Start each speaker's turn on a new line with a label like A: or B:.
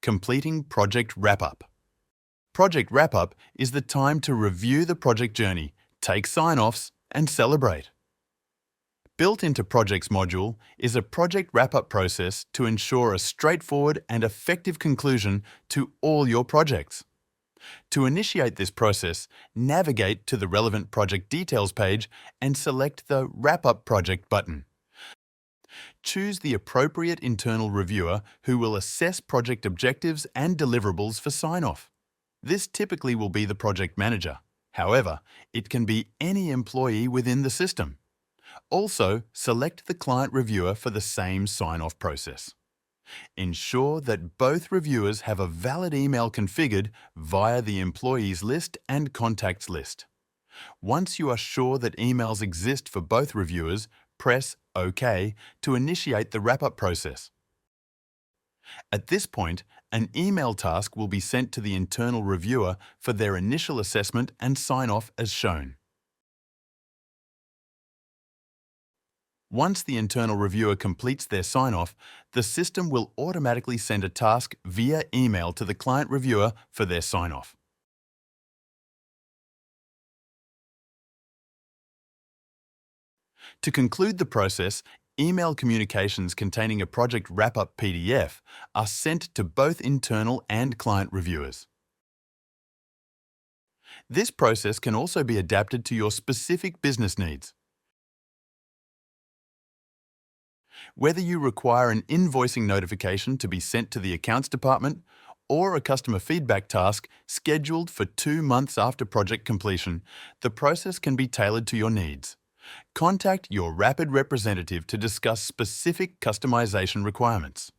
A: Completing Project Wrap-Up. Project Wrap-Up is the time to review the project journey, take sign-offs, and celebrate. Built into Projects module is a project wrap-up process to ensure a straightforward and effective conclusion to all your projects. To initiate this process, navigate to the relevant project details page and select the Wrap-Up Project button. Choose the appropriate internal reviewer who will assess project objectives and deliverables for sign-off. This typically will be the project manager. However, it can be any employee within the system. Also, select the client reviewer for the same sign-off process. Ensure that both reviewers have a valid email configured via the employees list and contacts list. Once you are sure that emails exist for both reviewers, press OK to initiate the wrap-up process. At this point, an email task will be sent to the internal reviewer for their initial assessment and sign-off as shown. Once the internal reviewer completes their sign-off, the system will automatically send a task via email to the client reviewer for their sign-off. To conclude the process, email communications containing a project wrap-up PDF are sent to both internal and client reviewers. This process can also be adapted to your specific business needs. Whether you require an invoicing notification to be sent to the accounts department or a customer feedback task scheduled for 2 months after project completion, the process can be tailored to your needs. Contact your Rapid representative to discuss specific customization requirements.